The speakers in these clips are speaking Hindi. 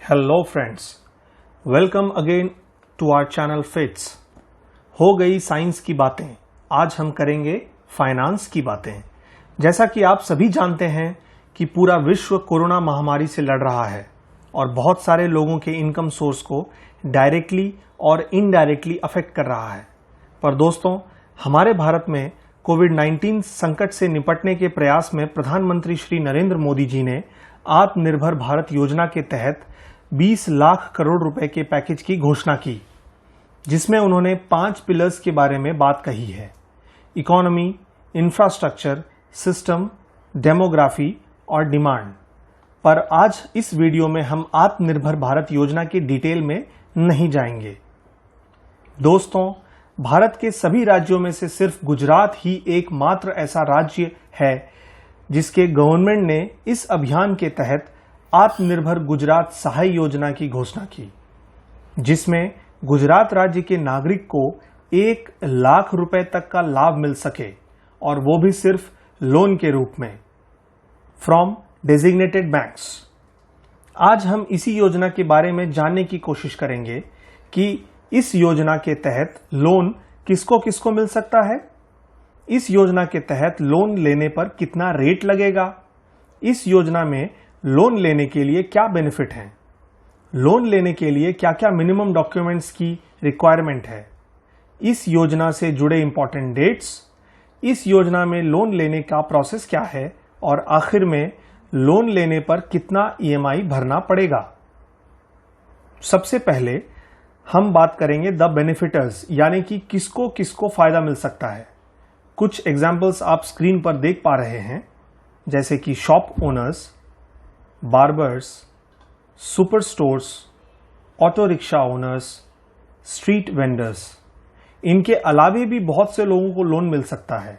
Hello friends, welcome again to our channel fits. हो गई साइंस की बातें, आज हम करेंगे फाइनेंस की बातें। जैसा कि आप सभी जानते हैं कि पूरा विश्व कोरोना महामारी से लड़ रहा है और बहुत सारे लोगों के इनकम सोर्स को डायरेक्टली और इनडायरेक्टली अफेक्ट कर रहा है। पर दोस्तों, हमारे भारत में कोविड-19 संकट से निपटने के प्रयास में प्रधानमंत्री श्री नरेंद्र मोदी जी ने आत्मनिर्भर भारत योजना के तहत 20 लाख करोड़ रुपए के पैकेज की घोषणा की, जिसमें उन्होंने 5 पिलर्स के बारे में बात कही है: इकोनॉमी, इंफ्रास्ट्रक्चर, सिस्टम, डेमोग्राफी और डिमांड। पर आज इस वीडियो में हम आत्मनिर्भर भारत योजना की डिटेल में नहीं जाएंगे। दोस्तों, भारत के सभी राज्यों में से सिर्फ गुजरात ही एकमात्र ऐसा राज्य है जिसके गवर्नमेंट ने इस अभियान के तहत आत्मनिर्भर गुजरात सहाय योजना की घोषणा की, जिसमें गुजरात राज्य के नागरिक को 1 लाख रुपए तक का लाभ मिल सके, और वो भी सिर्फ लोन के रूप में फ्रॉम डेजिग्नेटेड बैंक्स। आज हम इसी योजना के बारे में जानने की कोशिश करेंगे कि इस योजना के तहत लोन किसको किसको मिल सकता है, इस योजना के तहत लोन लेने पर कितना रेट लगेगा, इस योजना में लोन लेने के लिए क्या बेनिफिट हैं, लोन लेने के लिए क्या क्या मिनिमम डॉक्यूमेंट्स की रिक्वायरमेंट है, इस योजना से जुड़े इंपॉर्टेंट डेट्स, इस योजना में लोन लेने का प्रोसेस क्या है, और आखिर में लोन लेने पर कितना ईएमआई भरना पड़ेगा। सबसे पहले हम बात करेंगे द बेनिफिटर्स, यानी कि किसको किसको फायदा मिल सकता है। कुछ एग्जाम्पल्स आप स्क्रीन पर देख पा रहे हैं, जैसे कि shop owners, barbers, super stores, auto rickshaw owners, street vendors. इनके अलावे भी बहुत से लोगों को लोन मिल सकता है।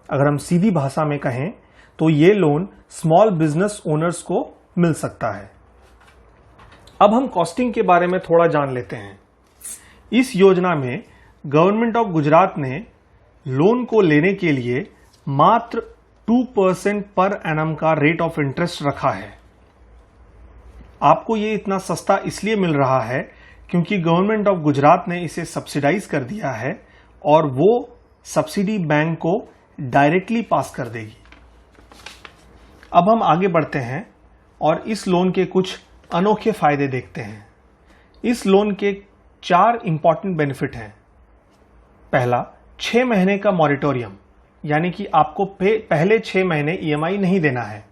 अगर हम सीधी भाषा में कहें तो ये लोन स्मॉल बिजनेस ओनर्स को मिल सकता है। अब हम कॉस्टिंग के बारे में थोड़ा जान लेते हैं। इस योजना में गवर्नमेंट ऑफ गुजरात ने लोन को लेने के लिए मात्र 2% पर एनम का रेट ऑफ इंटरेस्ट रखा है। आपको ये इतना सस्ता इसलिए मिल रहा है क्योंकि गवर्नमेंट ऑफ गुजरात ने इसे सब्सिडाइज कर दिया है और वो सब्सिडी बैंक को डायरेक्टली पास कर देगी। अब हम आगे बढ़ते हैं और इस लोन के कुछ अनोखे फायदे देखते हैं। इस लोन के 4 इंपॉर्टेंट बेनिफिट हैं। पहला, 6 महीने का मॉरिटोरियम, यानी कि आपको पहले 6 महीने ईएमआई नहीं देना है।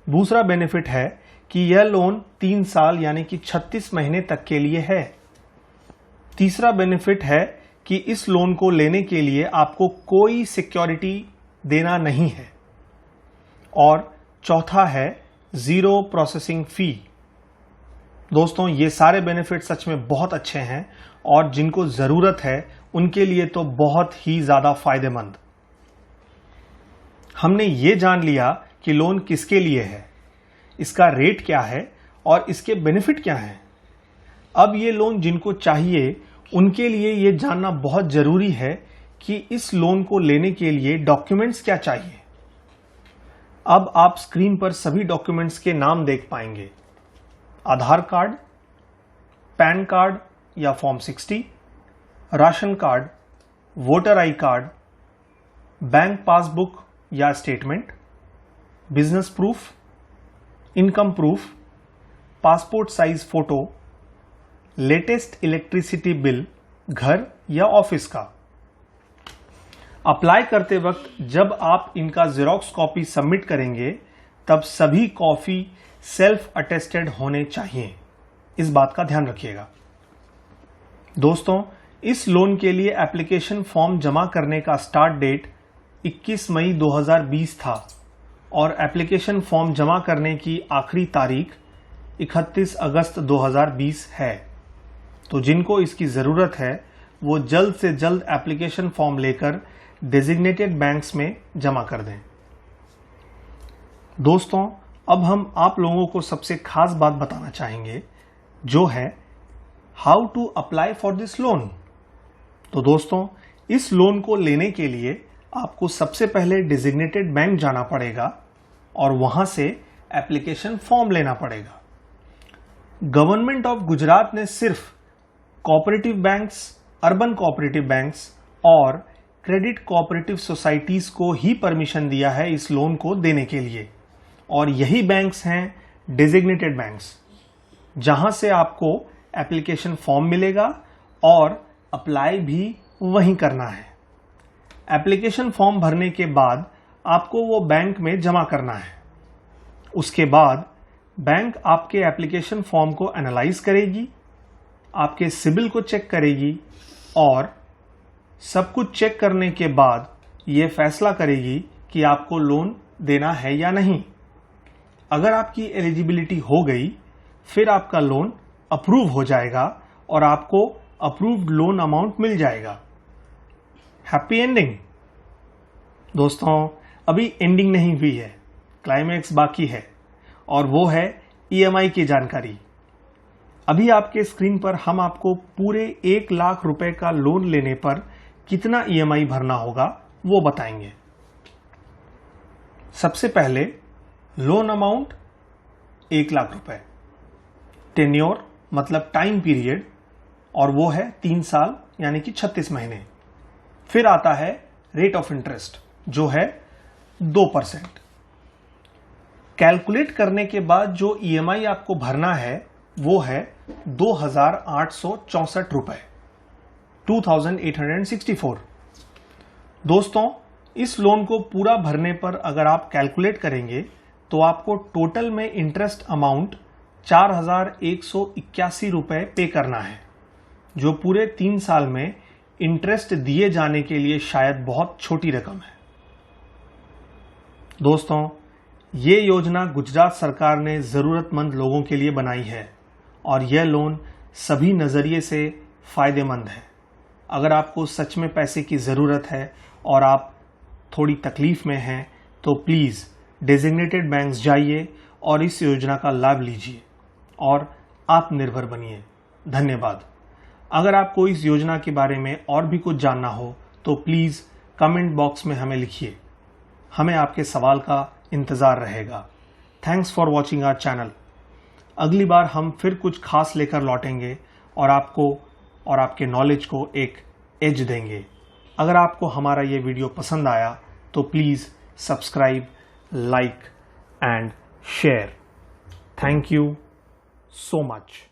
दूसरा बेनिफिट है कि यह लोन 3 साल यानी कि 36 महीने तक के लिए है। तीसरा बेनिफिट है कि इस लोन को लेने के लिए आपको कोई सिक्योरिटी देना नहीं है। और चौथा है 0 प्रोसेसिंग फी। दोस्तों, ये सारे बेनिफिट सच में बहुत अच्छे हैं और जिनको जरूरत है उनके लिए तो बहुत ही ज्यादा फायदेमंद। हमने ये जान लिया कि लोन किसके लिए है, इसका रेट क्या है और इसके बेनिफिट क्या हैं। अब ये लोन जिनको चाहिए उनके लिए ये जानना बहुत जरूरी है कि इस लोन को लेने के लिए डॉक्यूमेंट्स क्या चाहिए। अब आप स्क्रीन पर सभी डॉक्यूमेंट्स के नाम देख पाएंगे: आधार कार्ड, पैन कार्ड या form 60, ration card, voter I card, bank passbook या statement, business proof, income proof, passport size photo, latest electricity bill घर या ऑफिस का। अप्लाई करते वक्त जब आप इनका जेरोक्स कॉपी सबमिट करेंगे तब सभी कॉपी सेल्फ अटेस्टेड होने चाहिए। इस बात का ध्यान रखिएगा। दोस्तों, इस लोन के लिए एप्लीकेशन फॉर्म जमा करने का स्टार्ट डेट 21 मई 2020 था और एप्लीकेशन फॉर्म जमा करने की आखिरी तारीख 31 अगस्त 2020 है। तो जिनको इसकी जरूरत है वो जल्द से जल्द एप्लीकेशन फॉर्म लेकर डेजिग्नेटेड बैंक्स में जमा कर दें। दोस्तों, अब हम आप लोगों को सबसे खास बात बताना चाहेंगे, जो है how to apply for this loan. तो दोस्तों, इस लोन को लेने के लिए आपको सबसे पहले डेजिग्नेटेड बैंक जाना पड़ेगा और वहां से एप्लीकेशन फॉर्म लेना पड़ेगा। गवर्नमेंट ऑफ गुजरात ने सिर्फ cooperative banks, urban cooperative banks और क्रेडिट कोऑपरेटिव सोसाइटीज को ही परमिशन दिया है इस लोन को देने के लिए। और यही बैंक्स हैं डेजिग्नेटेड बैंक्स, जहां से आपको एप्लीकेशन फॉर्म मिलेगा और अप्लाई भी वहीं करना है। एप्लीकेशन फॉर्म भरने के बाद आपको वो बैंक में जमा करना है। उसके बाद बैंक आपके एप्लीकेशन फॉर्म को एनालाइज करेगी, आपके सिबिल को चेक करेगी और सब कुछ चेक करने के बाद ये फैसला करेगी कि आपको लोन देना है या नहीं। अगर आपकी एलिजिबिलिटी हो गई, फिर आपका लोन अप्रूव हो जाएगा और आपको अप्रूव्ड लोन अमाउंट मिल जाएगा। Happy ending. दोस्तों, अभी एंडिंग नहीं हुई है, क्लाइमैक्स बाकी है और वो है ईएमआई की जानकारी। अभी आपके स्क्रीन पर हम आपको पूरे 1 लाख रुपए का लोन लेने पर कितना ईएमआई भरना होगा वो बताएंगे। सबसे पहले लोन अमाउंट 1 लाख रुपए, टेन्योर मतलब टाइम पीरियड, और वो है 3 साल यानी कि 36 महीने। फिर आता है रेट ऑफ इंटरेस्ट जो है 2%। कैलकुलेट करने के बाद जो ईएमआई आपको भरना है वो है 2,864 रुपए, 2,864। दोस्तों, इस लोन को पूरा भरने पर अगर आप कैलकुलेट करेंगे तो आपको टोटल में इंटरेस्ट अमाउंट 4,181 रुपए पे करना है, जो पूरे 3 साल में इंटरेस्ट दिए जाने के लिए शायद बहुत छोटी रकम है। दोस्तों, ये योजना गुजरात सरकार ने ज़रूरतमंद लोगों के लिए बनाई है और यह लोन सभी नज़रिए से फ़ायदेमंद है। अगर आपको सच में पैसे की ज़रूरत है और आप थोड़ी तकलीफ़ में हैं तो प्लीज़ डेजिग्नेटेड बैंक्स जाइए और इस योजना का लाभ लीजिए और आत्मनिर्भर बनिए। धन्यवाद। अगर आपको इस योजना के बारे में और भी कुछ जानना हो तो प्लीज़ कमेंट बॉक्स में हमें लिखिए, हमें आपके सवाल का इंतज़ार रहेगा। Thanks for watching our channel. अगली बार हम फिर कुछ खास लेकर लौटेंगे और आपको और आपके नॉलेज को एक एज देंगे। अगर आपको हमारा ये वीडियो पसंद आया तो please subscribe, like and share. Thank you so much.